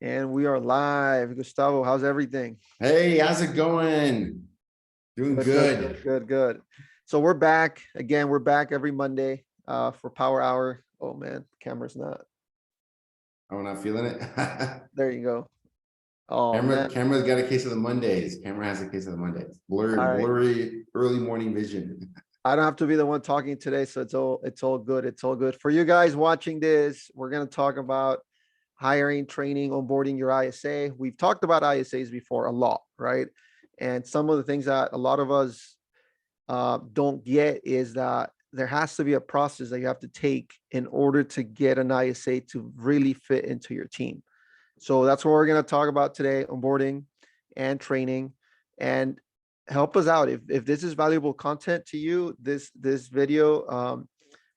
And we are live. Gustavo, how's everything? Hey, how's it going? Doing Good, good, good, good. good, good. So we're back again. We're back every Monday for Power Hour. Oh man, camera's not. I'm not feeling it. There you go. Oh man. Camera's got a case of the Mondays. Camera has a case of the Mondays. All right. Blurry early morning vision. I don't have to be the one talking today, so it's all good. It's all good. For you guys watching this, we're gonna talk about hiring, training, onboarding your ISA. We've talked about ISAs before a lot, right? And some of the things that a lot of us don't get is that there has to be a process that you have to take in order to get an ISA to really fit into your team. So that's what we're going to talk about today: onboarding and training. And help us out if this is valuable content to you. This video,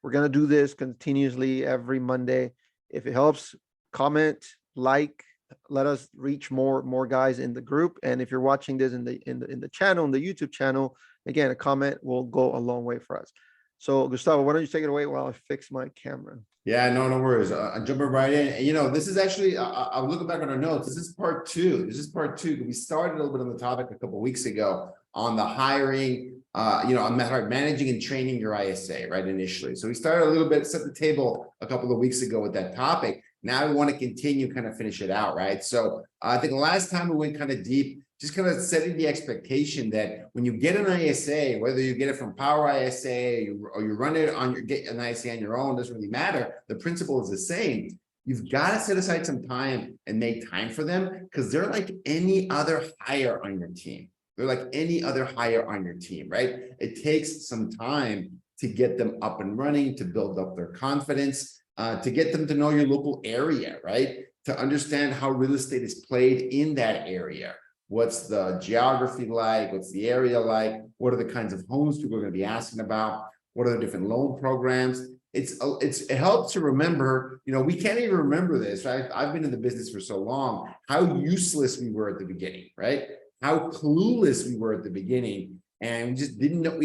we're going to do this continuously every Monday. If it helps, comment, like, let us reach more guys in the group. And if you're watching this in the channel, in the YouTube channel, again, a comment will go a long way for us. So Gustavo, why don't you take it away while I fix my camera? Yeah, no worries. I'm jumping right in. And, this is actually, I'm looking back on our notes. This is part two. We started a little bit on the topic a couple of weeks ago on the hiring, on managing and training your ISA, right, initially. So we started a little bit, set the table a couple of weeks ago with that topic. Now we want to continue, kind of finish it out, right? So I think the last time we went kind of deep, just kind of setting the expectation that when you get an ISA, whether you get it from Power ISA or you run it on get an ISA on your own, doesn't really matter. The principle is the same. You've got to set aside some time and make time for them because they're like any other hire on your team. They're like any other hire on your team, right? It takes some time to get them up and running, to build up their confidence, to get them to know your local area, right? To understand how real estate is played in that area. What's the geography like? What's the area like? What are the kinds of homes people are going to be asking about? What are the different loan programs? It helps to remember, we can't even remember this, right? I've been in the business for so long, how useless we were at the beginning, right? How clueless we were at the beginning. And we just didn't know,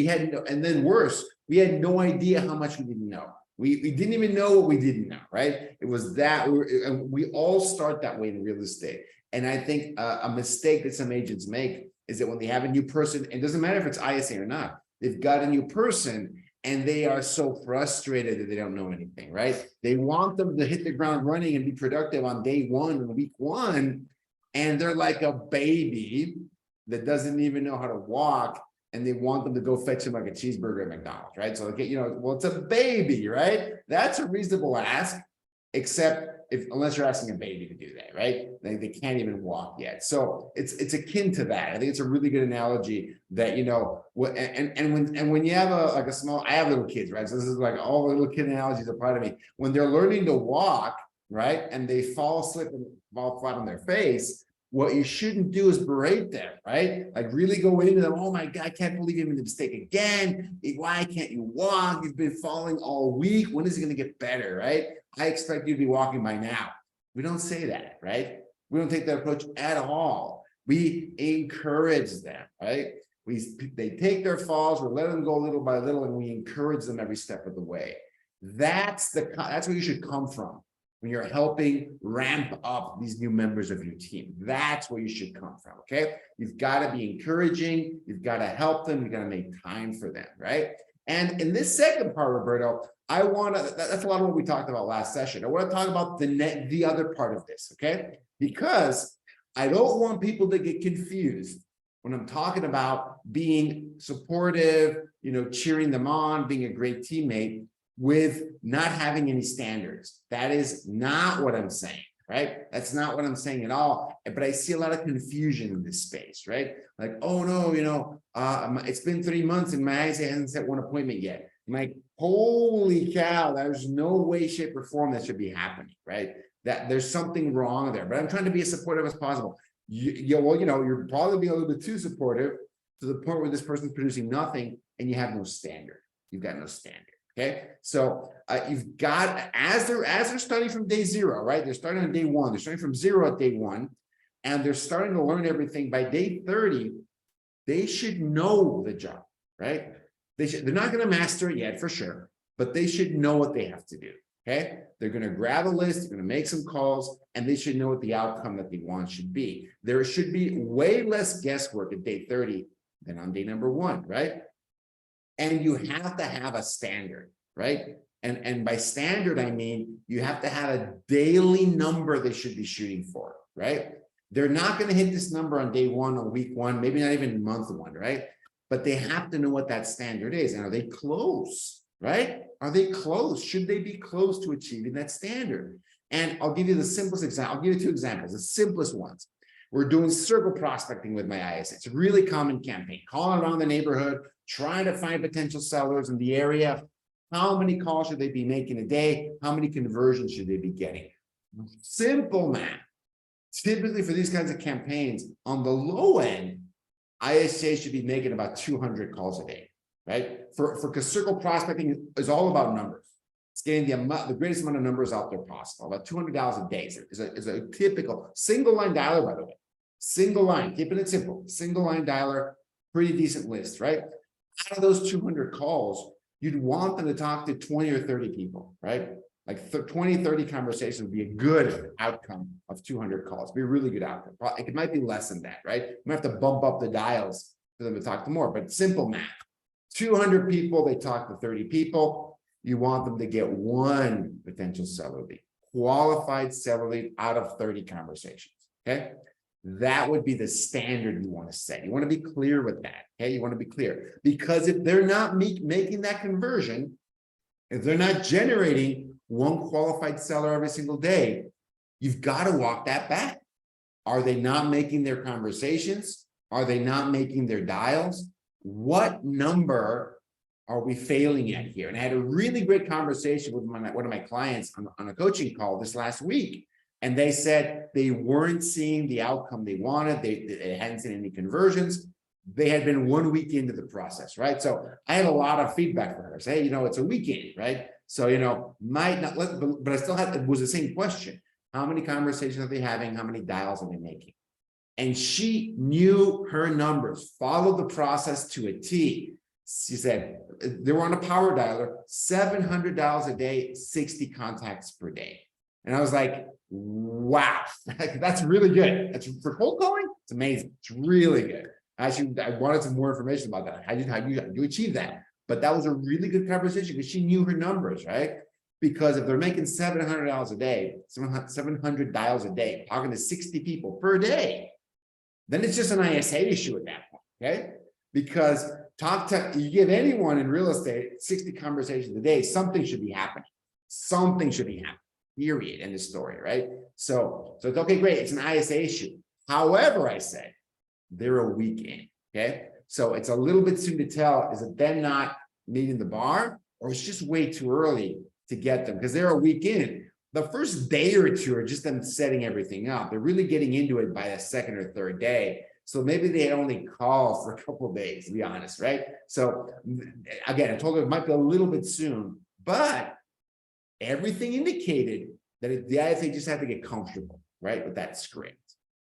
and then worse, we had no idea how much we didn't know. We didn't even know what we didn't know, right? It was that we all start that way in real estate. And I think a mistake that some agents make is that when they have a new person, it doesn't matter if it's ISA or not, they've got a new person and they are so frustrated that they don't know anything, right? They want them to hit the ground running and be productive on day one and week one. And they're like a baby that doesn't even know how to walk. And they want them to go fetch them like a cheeseburger at McDonald's, right? So, well, it's a baby, right? That's a reasonable ask, except unless you're asking a baby to do that, right? They can't even walk yet. So it's akin to that. I think it's a really good analogy that, when you have a small, I have little kids, right? So this is like all the little kid analogies apply to me. When they're learning to walk, right? And they slip and fall flat on their face, what you shouldn't do is berate them, right? Like really go into them. Oh my God, I can't believe you made the mistake again. Why can't you walk? You've been falling all week. When is it going to get better, right? I expect you to be walking by now. We don't say that, right? We don't take that approach at all. We encourage them, right? They take their falls, we let them go little by little, and we encourage them every step of the way. That's where you should come from when you're helping ramp up these new members of your team. That's where you should come from, okay? You've got to be encouraging, you've got to help them, you've got to make time for them, right? And in this second part, Roberto, that's a lot of what we talked about last session. I want to talk about the other part of this, okay? Because I don't want people to get confused when I'm talking about being supportive, cheering them on, being a great teammate, with not having any standards. That is not what I'm saying, right? That's not what I'm saying at all. But I see a lot of confusion in this space, right? Like, oh no, it's been 3 months and my ISA hasn't set one appointment yet. I'm like, holy cow, there's no way, shape, or form that should be happening, right? That there's something wrong there. But I'm trying to be as supportive as possible. You're probably being a little bit too supportive to the point where this person's producing nothing and you have no standard. You've got no standard. Okay, so you've got, as they're starting from day zero, right? They're starting on day one. They're starting from zero at day one, and they're starting to learn everything. By day 30, they should know the job, right? They're not going to master it yet, for sure, but they should know what they have to do. Okay, they're going to grab a list, they're going to make some calls, and they should know what the outcome that they want should be. There should be way less guesswork at day 30 than on day number 1, right? And you have to have a standard, right? And by standard, I mean, you have to have a daily number they should be shooting for, right? They're not going to hit this number on day 1 or week 1, maybe not even month 1, right? But they have to know what that standard is. And are they close, right? Are they close? Should they be close to achieving that standard? And I'll give you the simplest example. I'll give you 2 examples, the simplest ones. We're doing circle prospecting with my ISA. It's a really common campaign. Calling around the neighborhood, trying to find potential sellers in the area. How many calls should they be making a day? How many conversions should they be getting? Simple math. Typically for these kinds of campaigns, on the low end, ISA should be making about 200 calls a day, right? Because circle prospecting is all about numbers. It's getting the greatest amount of numbers out there possible. About $200 a day is a typical single line dialer, by the way. Single line, keeping it simple. Single line dialer, pretty decent list, right? Out of those 200 calls, you'd want them to talk to 20 or 30 people, right? Like 20, 30 conversations would be a good outcome of 200 calls, be a really good outcome. It might be less than that, right? You might have to bump up the dials for them to talk to more, but simple math. 200 people, they talk to 30 people. You want them to get 1 potential seller lead, qualified seller lead out of 30 conversations, okay? That would be the standard you want to set. You want to be clear with that, okay? You want to be clear, because if they're not making that conversion, if they're not generating 1 qualified seller every single day, you've got to walk that back. Are they not making their conversations? Are they not making their dials? What number are we failing at here? And I had a really great conversation with one of my clients on a coaching call this last week. And they said they weren't seeing the outcome they wanted. They hadn't seen any conversions. They had been 1 week into the process, right? So I had a lot of feedback for her. Say, hey, it's a weekend, right? So, might not let, but I still had, it was the same question. How many conversations are they having? How many dials are they making? And she knew her numbers, followed the process to a T. She said they were on a power dialer, $700 a day, 60 contacts per day. And I was like, wow, that's really good. That's for cold calling. It's amazing. It's really good. Actually, I wanted some more information about that. How you achieve that? But that was a really good conversation because she knew her numbers, right? Because if they're making $700 a day, 700 dials a day, talking to 60 people per day, then it's just an ISA issue at that point, okay? Because you give anyone in real estate 60 conversations a day, something should be happening. Something should be happening, period, in the story, right? So it's okay, great, it's an ISA issue. However, I say, they're a week in, okay? So it's a little bit soon to tell, is it them not meeting the bar, or it's just way too early to get them because they're a week in. The first day or 2 are just them setting everything up. They're really getting into it by the 2nd or 3rd day. So maybe they only call for a couple of days, to be honest, right? So again, I told her it might be a little bit soon, but everything indicated that the IFA just had to get comfortable, right, with that script.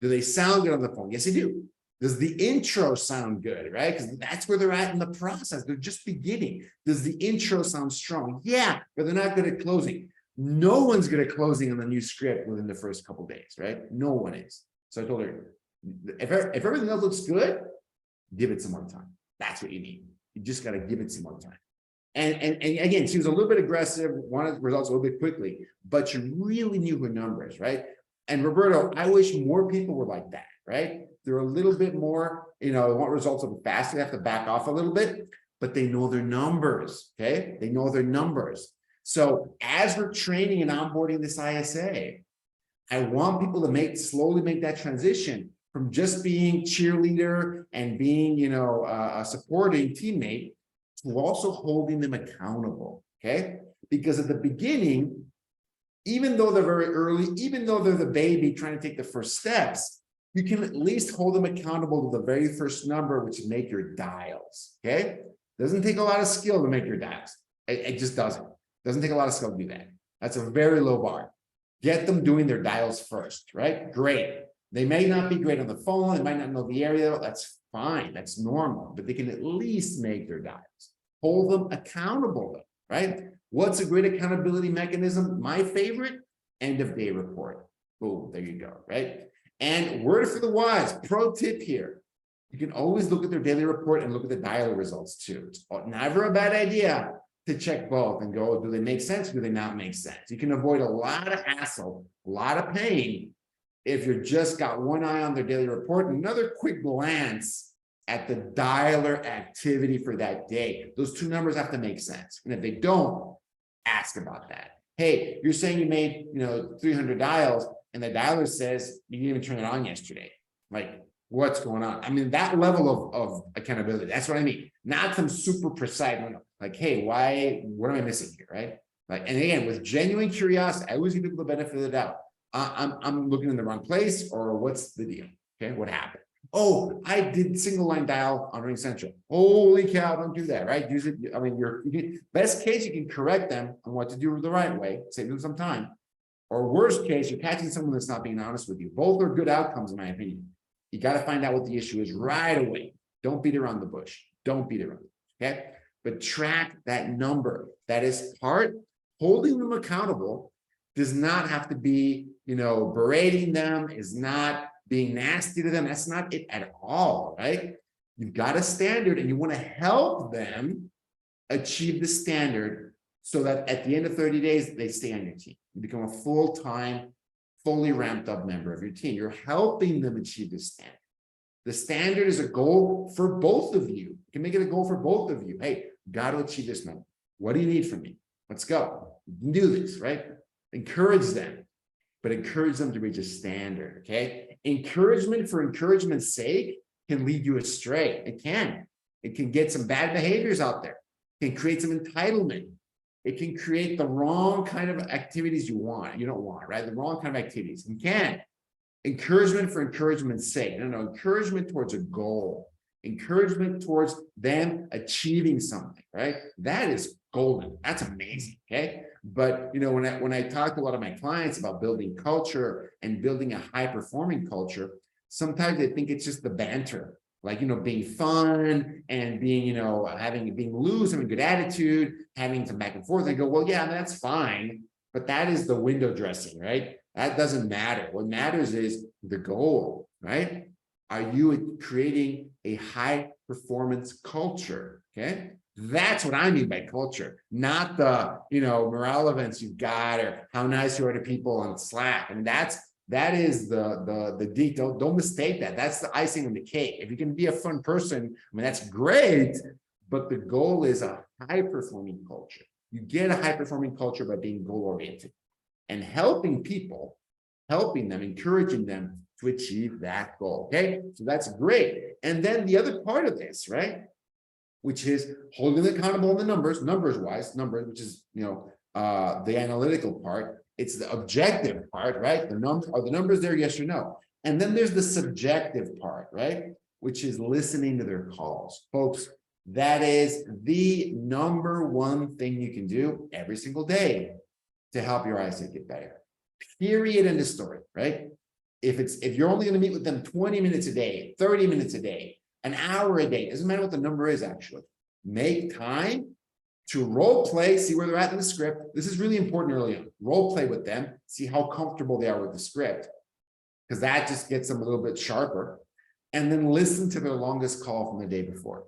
Do they sound good on the phone? Yes, they do. Does the intro sound good, right? Because that's where they're at in the process. They're just beginning. Does the intro sound strong? Yeah, but they're not good at closing. No one's good at closing on the new script within the first couple of days, right? No one is. So I told her, if everything else looks good, give it some more time. That's what you need. You just got to give it some more time. And again, she was a little bit aggressive, wanted results a little bit quickly, but she really knew her numbers, right? And Roberto, I wish more people were like that, right? They're a little bit more, they want results a little faster. They have to back off a little bit, but they know their numbers, okay? They know their numbers. So as we're training and onboarding this ISA, I want people to slowly make that transition from just being cheerleader and being, a supporting teammate to also holding them accountable, okay? Because at the beginning, even though they're very early, even though they're the baby trying to take the first steps, you can at least hold them accountable to the very first number, which is make your dials, okay? Doesn't take a lot of skill to make your dials. It just doesn't. Doesn't take a lot of skill to do that. That's a very low bar. Get them doing their dials first, right? Great. They may not be great on the phone. They might not know the area. That's fine. That's normal. But they can at least make their dials. Hold them accountable, right? What's a great accountability mechanism? My favorite, end of day report. Boom, there you go, right? And word for the wise, pro tip here. You can always look at their daily report and look at the dialer results too. It's never a bad idea to check both and go, do they make sense? Do they not make sense? You can avoid a lot of hassle, a lot of pain if you're just got one eye on their daily report and another quick glance at the dialer activity for that day. Those two numbers have to make sense. And if they don't, ask about that. Hey, you're saying you made 300 dials and the dialer says you didn't even turn it on yesterday. Like, what's going on? I mean, that level of accountability, that's what I mean. Not some super precise, like, hey, what am I missing here, right? Like, and again, with genuine curiosity, I always give people the benefit of the doubt. I'm looking in the wrong place, or what's the deal? Okay, what happened? Oh, I did single line dial on Ring Central. Holy cow, don't do that, right? Use it. I mean, best case, you can correct them on what to do the right way, save them some time. Or worst case, you're catching someone that's not being honest with you. Both are good outcomes, in my opinion. You got to find out what the issue is right away. Don't beat around the bush. Don't beat around. Okay. But track that number. That is part. Holding them accountable does not have to be, berating them, is not being nasty to them. That's not it at all, right? You've got a standard and you want to help them achieve the standard so that at the end of 30 days, they stay on your team. You become a full-time, fully ramped up member of your team. You're helping them achieve the standard. The standard is a goal for both of you. You can make it a goal for both of you. Hey, got to achieve this number. What do you need from me? Let's go. You can do this, right? Encourage them, but encourage them to reach a standard, okay? Encouragement for encouragement's sake can lead you astray. It can. It can get some bad behaviors out there. It can create some entitlement. It can create the wrong kind of activities you don't want, right? The wrong kind of activities. You can. Encouragement for encouragement's sake. No, encouragement towards a goal. Encouragement towards them achieving something, right? That is golden. That's amazing, okay? But, when I talk to a lot of my clients about building culture and building a high-performing culture, sometimes they think it's just the banter, like, being fun and being, being loose, having a good attitude, having some back and forth. I go, well, yeah, that's fine, but that is the window dressing, right? That doesn't matter. What matters is the goal, right? Are you creating a high performance culture? Okay. That's what I mean by culture, not the, morale events you've got or how nice you are to people on Slack. I mean, that is the deep. Don't mistake that. That's the icing on the cake. If you can be a fun person, I mean, that's great, but the goal is a high performing culture. You get a high performing culture by being goal oriented and helping them, encouraging them to achieve that goal. Okay, so that's great. And then the other part of this, right, which is holding them accountable on the numbers, which is the analytical part. It's the objective part, right? Are the numbers there? Yes or no? And then there's the subjective part, right? Which is listening to their calls, folks. That is the number one thing you can do every single day to help your eyesight get better. Period. End of story, right? If you're only going to meet with them 20 minutes a day, 30 minutes a day, an hour a day, doesn't matter what the number is, actually. Make time to role play, see where they're at in the script. This is really important early on. Role play with them, see how comfortable they are with the script, because that just gets them a little bit sharper. And then listen to their longest call from the day before.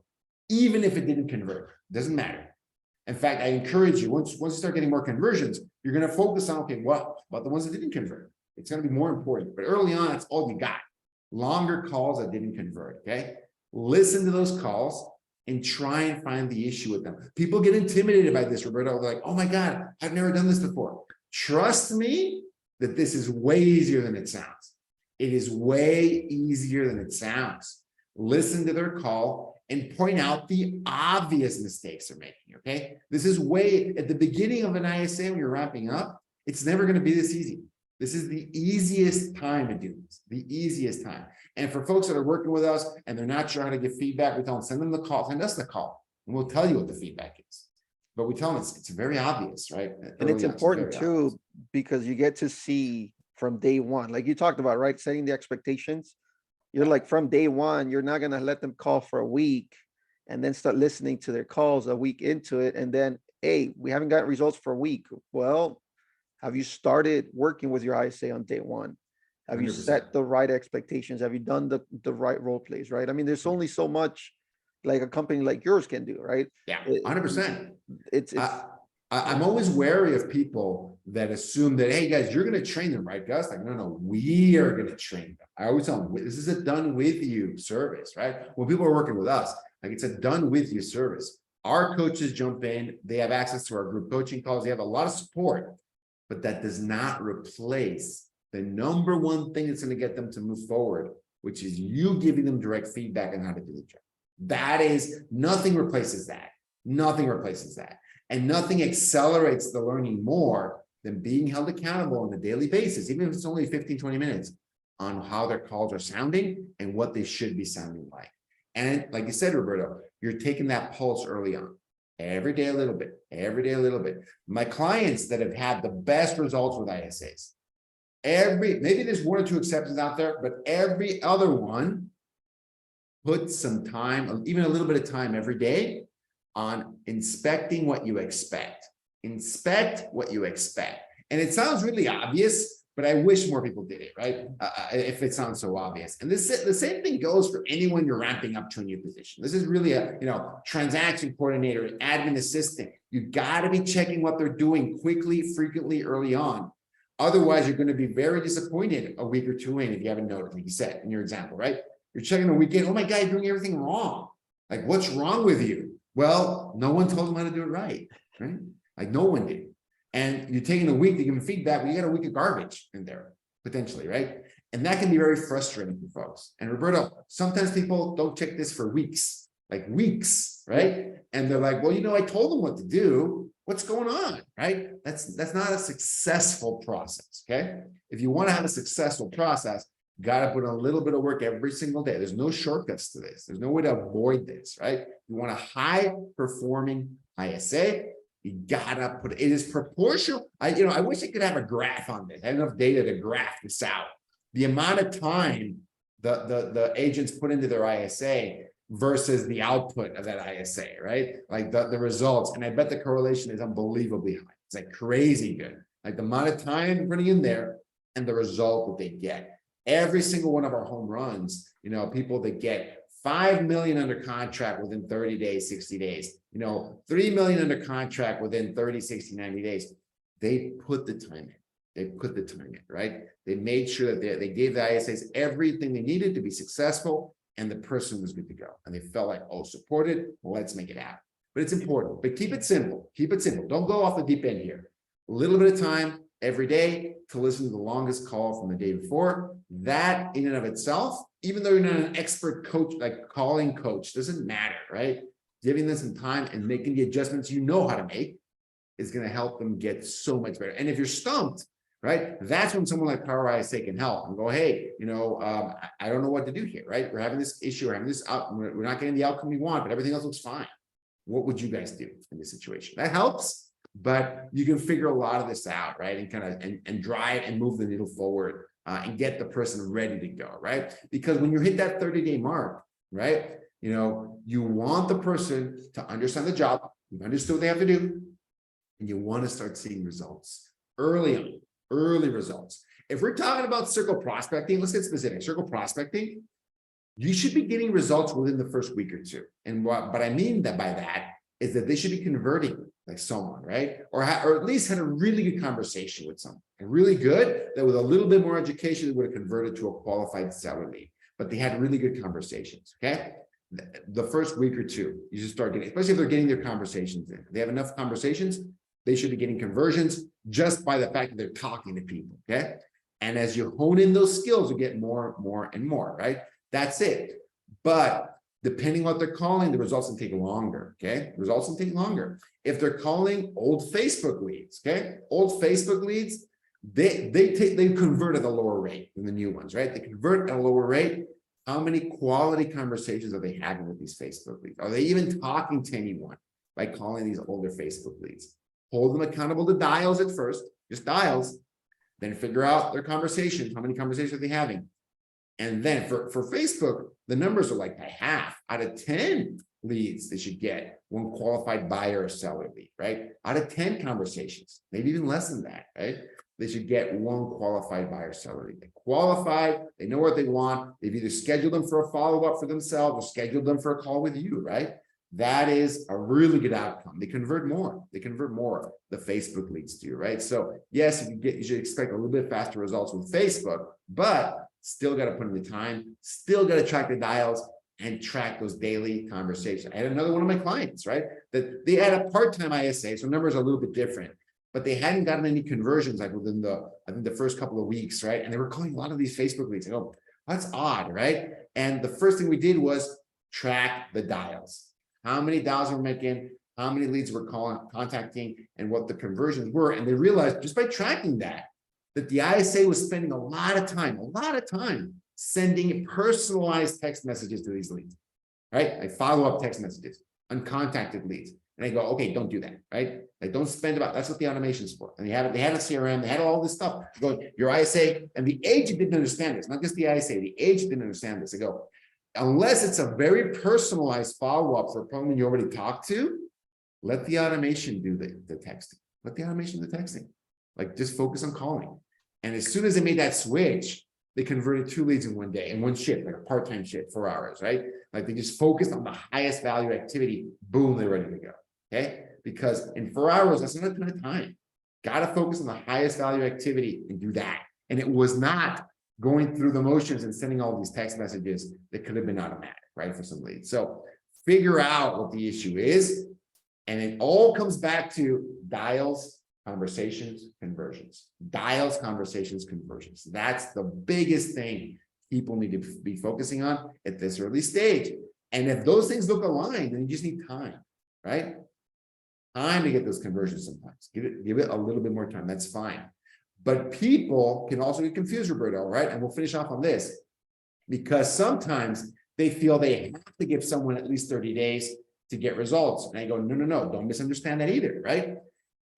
Even if it didn't convert, doesn't matter. In fact, I encourage you, once you start getting more conversions, you're going to focus on, okay, what about the ones that didn't convert? It's going to be more important. But early on, that's all you got. Longer calls that didn't convert, okay? Listen to those calls and try and find the issue with them. People get intimidated by this, Roberto. They're like, oh my God, I've never done this before. Trust me that this is way easier than it sounds. It is way easier than it sounds. Listen to their call and point out the obvious mistakes they're making, okay? This is way, at the beginning of an ISA when you're wrapping up, it's never gonna be this easy. This is the easiest time to do this, the easiest time. And for folks that are working with us and they're not sure how to give feedback, we tell them, send them the call, send us the call, and we'll tell you what the feedback is. But we tell them it's very obvious, right? And it's important too, because you get to see from day one, like you talked about, right? Setting the expectations. You're like, from day one, you're not going to let them call for a week and then start listening to their calls a week into it. And then hey, we haven't got results for a week. Well, have you started working with your ISA on day one? Have you 100%. set the right expectations? Have you done the right role plays, right? I mean, there's only so much like a company like yours can do, right? Yeah, It- 100%. it's I'm always wary of people that assume that, hey guys, you're going to train them, right, Gus? Like, no, we are going to train them. I always tell them, this is a done with you service, right? When people are working with us, like it's a done with you service. Our coaches jump in, they have access to our group coaching calls, they have a lot of support, but that does not replace the number one thing that's going to get them to move forward, which is you giving them direct feedback on how to do the job. That is, nothing replaces that. Nothing replaces that. And nothing accelerates the learning more than being held accountable on a daily basis, even if it's only 15, 20 minutes, on how their calls are sounding and what they should be sounding like. And like you said, Roberto, you're taking that pulse early on. Every day a little bit, every day a little bit. My clients that have had the best results with ISAs, maybe there's one or two exceptions out there, but every other one put some time, even a little bit of time every day on inspecting what you expect. Inspect what you expect. And it sounds really obvious, but I wish more people did it, right? If it sounds so obvious. And the same thing goes for anyone you're ramping up to a new position. This is really a, transaction coordinator, an admin assistant. You got to be checking what they're doing quickly, frequently, early on. Otherwise, you're going to be very disappointed a week or two in if you haven't noticed, like you said in your example, right? You're checking a weekend. Oh my God, you're doing everything wrong. Like, what's wrong with you? Well, no one told them how to do it right? Like no one did. And you're taking a week to give them feedback, but you got a week of garbage in there, potentially, right? And that can be very frustrating for folks. And Roberto, sometimes people don't check this for weeks, like weeks, right? And they're like, well, I told them what to do. What's going on, right? That's not a successful process, okay? If you want to have a successful process, got to put a little bit of work every single day. There's no shortcuts to this. There's no way to avoid this, right? You want a high performing ISA, you gotta put it is proportional. I wish I could have a graph on this. I have enough data to graph this out. The amount of time the agents put into their ISA versus the output of that ISA, right? Like the results. And I bet the correlation is unbelievably high. It's like crazy good. Like the amount of time putting in there and the result that they get. Every single one of our home runs, people that get 5 million under contract within 30 days, 60 days, 3 million under contract within 30, 60, 90 days. They put the time in. They put the time in, right? They made sure that they gave the ISAs everything they needed to be successful, and the person was good to go. And they felt like, oh, supported, well, let's make it happen. But it's important. But keep it simple. Keep it simple. Don't go off the deep end here. A little bit of time every day to listen to the longest call from the day before. That in and of itself, even though you're not an expert coach, like calling coach, doesn't matter, right? Giving them some time and making the adjustments you know how to make is going to help them get so much better. And if you're stumped, right, that's when someone like Power ISA can help and go, hey, I don't know what to do here, right? We're having this issue, we're having this out, we're not getting the outcome we want, but everything else looks fine. What would you guys do in this situation? That helps. But you can figure a lot of this out, right? And kind of and drive and move the needle forward and get the person ready to go, right? Because when you hit that 30-day mark, right? You want the person to understand the job, you've understood what they have to do, and you want to start seeing results early on, early results. If we're talking about circle prospecting, let's get specific. Circle prospecting, you should be getting results within the first week or two. And what I mean by that is that they should be converting like someone, right? Or at least had a really good conversation with someone, and really good that with a little bit more education, they would have converted to a qualified seller lead, but they had really good conversations, okay? The first week or two, you should start getting, especially if they're getting their conversations in. If they have enough conversations, they should be getting conversions just by the fact that they're talking to people, okay? And as you hone in those skills, you get more and more, right? That's it. But depending on what they're calling, the results can take longer, okay? The results can take longer. If they're calling old Facebook leads, okay? Old Facebook leads, they convert at a lower rate than the new ones, right? They convert at a lower rate. How many quality conversations are they having with these Facebook leads? Are they even talking to anyone by calling these older Facebook leads? Hold them accountable to dials at first, just dials, then figure out their conversations. How many conversations are they having? And then for Facebook, the numbers are like by half out of 10. leads, they should get 1 qualified buyer or seller lead, right? Out of 10 conversations, maybe even less than that, right? They should get 1 qualified buyer seller lead. They're qualified, they know what they want. They've either scheduled them for a follow-up for themselves or scheduled them for a call with you, right? That is a really good outcome. They convert more. They convert more, the Facebook leads do, right? So yes, you should expect a little bit faster results with Facebook, but still got to put in the time, still got to track the dials and track those daily conversations. I had another one of my clients, right? That they had a part-time ISA, so numbers are a little bit different, but they hadn't gotten any conversions like within I think the first couple of weeks, right? And they were calling a lot of these Facebook leads. I go, that's odd, right? And the first thing we did was track the dials. How many dials we're making, how many leads we're contacting, and what the conversions were. And they realized just by tracking that the ISA was spending a lot of time sending personalized text messages to these leads, right? Like follow-up text messages, uncontacted leads. And I go, okay, don't do that, right? Like don't spend that's what the automation's for. And they had a CRM, they had all this stuff. Go, your ISA, and the agent didn't understand this, not just the ISA, the agent didn't understand this. I go, unless it's a very personalized follow-up for a problem you already talked to, let the automation do the texting. Let the automation do the texting. Like just focus on calling. And as soon as they made that switch, they converted 2 leads in 1 day, in 1 shift, like a part-time shift, 4 hours, right? Like they just focused on the highest value activity, boom, they're ready to go, okay? Because in 4 hours, that's not a ton of time. Got to focus on the highest value activity and do that. And it was not going through the motions and sending all these text messages that could have been automatic, right, for some leads. So figure out what the issue is. And it all comes back to dials, conversations, conversions. Dials, conversations, conversions. That's the biggest thing people need to be focusing on at this early stage. And if those things look aligned, then you just need time, right? Time to get those conversions sometimes. Give it a little bit more time. That's fine. But people can also get confused, Roberto, right? And we'll finish off on this, because sometimes they feel they have to give someone at least 30 days to get results. And I go, no, don't misunderstand that either, right?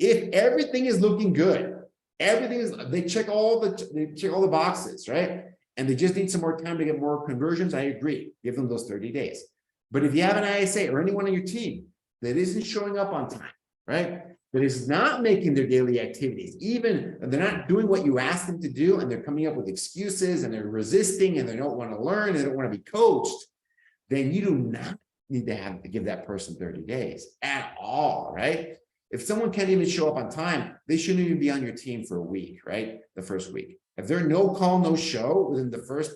If everything is looking good, they check all the boxes, right? And they just need some more time to get more conversions, I agree. Give them those 30 days. But if you have an ISA or anyone on your team that isn't showing up on time, right? That is not making their daily activities, even they're not doing what you asked them to do, and they're coming up with excuses and they're resisting and they don't want to learn, they don't want to be coached, then you do not need to have to give that person 30 days at all, right? If someone can't even show up on time, they shouldn't even be on your team for a week, right? The first week. If they're no call, no show within the first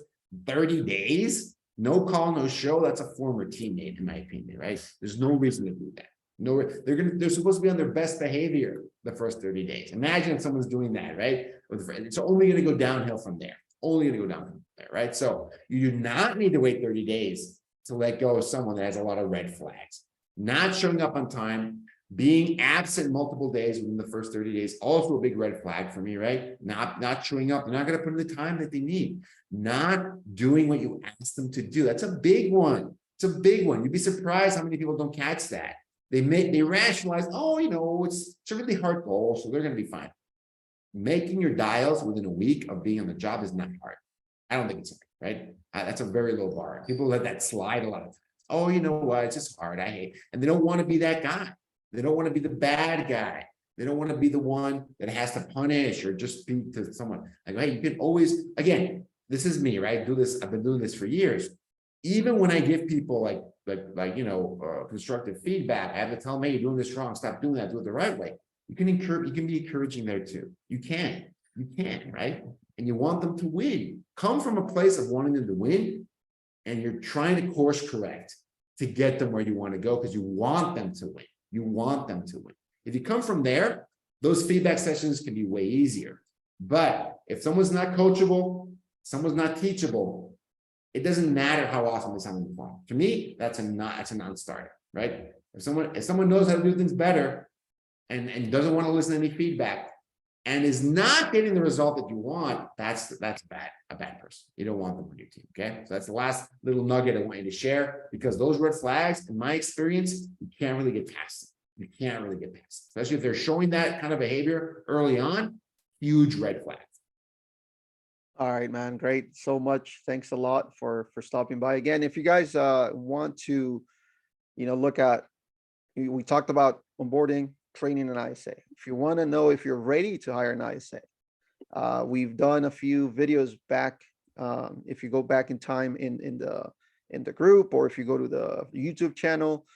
30 days, no call, no show, that's a former teammate, in my opinion, right? There's no reason to do that. No, they're supposed to be on their best behavior the first 30 days. Imagine if someone's doing that, right? It's only going to go downhill from there. Only going to go downhill from there, right? So you do not need to wait 30 days to let go of someone that has a lot of red flags. Not showing up on time, being absent multiple days within the first 30 days, also a big red flag for me, right? Not showing up, they're not going to put in the time that they need. Not doing what you asked them to do. That's a big one. It's a big one. You'd be surprised how many people don't catch that. They rationalize, oh, it's a really hard goal, so they're going to be fine. Making your dials within a week of being on the job is not hard. I don't think it's hard, right? That's a very low bar. People let that slide a lot of times. Oh, you know what? It's just hard. I hate, and they don't want to be that guy. They don't want to be the bad guy. They don't want to be the one that has to punish or just speak to someone. Like, hey, you can always, again, this is me, right? I've been doing this for years. Even when I give people constructive feedback, I have to tell them, hey, you're doing this wrong. Stop doing that. Do it the right way. You can be encouraging there too. You can, right? And you want them to win. Come from a place of wanting them to win, and you're trying to course correct to get them where you want to go because you want them to win. You want them to win. If you come from there, those feedback sessions can be way easier. But if someone's not coachable, someone's not teachable, it doesn't matter how awesome they sound on the phone. To me, that's a non-starter, right? If someone knows how to do things better and doesn't want to listen to any feedback and is not getting the result that you want, that's a bad person. You don't want them on your team. Okay. So that's the last little nugget I want you to share, because those red flags, in my experience, you can't really get past them. You can't really get past them, especially if they're showing that kind of behavior early on. Huge red flags. All right, man. Great. So much. Thanks a lot for stopping by again. If you guys want to look at, we talked about onboarding, training, and ISA. If you want to know if you're ready to hire an ISA, we've done a few videos back. If you go back in time in the group, or if you go to the YouTube channel,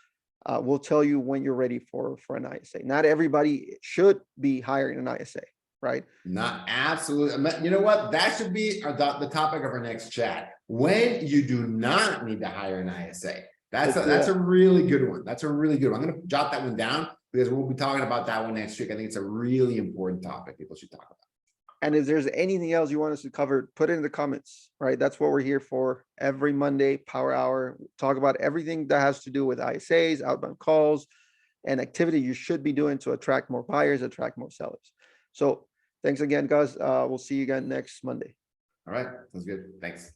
we'll tell you when you're ready for an ISA. Not everybody should be hiring an ISA, right? Not absolutely. You know what? That should be the topic of our next chat. When you do not need to hire an ISA. That's a really good one. That's a really good one. I'm going to jot that one down because we'll be talking about that one next week. I think it's a really important topic people should talk about. And if there's anything else you want us to cover, put it in the comments, right? That's what we're here for. Every Monday, Power Hour, talk about everything that has to do with ISAs, outbound calls, and activity you should be doing to attract more buyers, attract more sellers. So thanks again, guys. We'll see you again next Monday. All right. Sounds good. Thanks.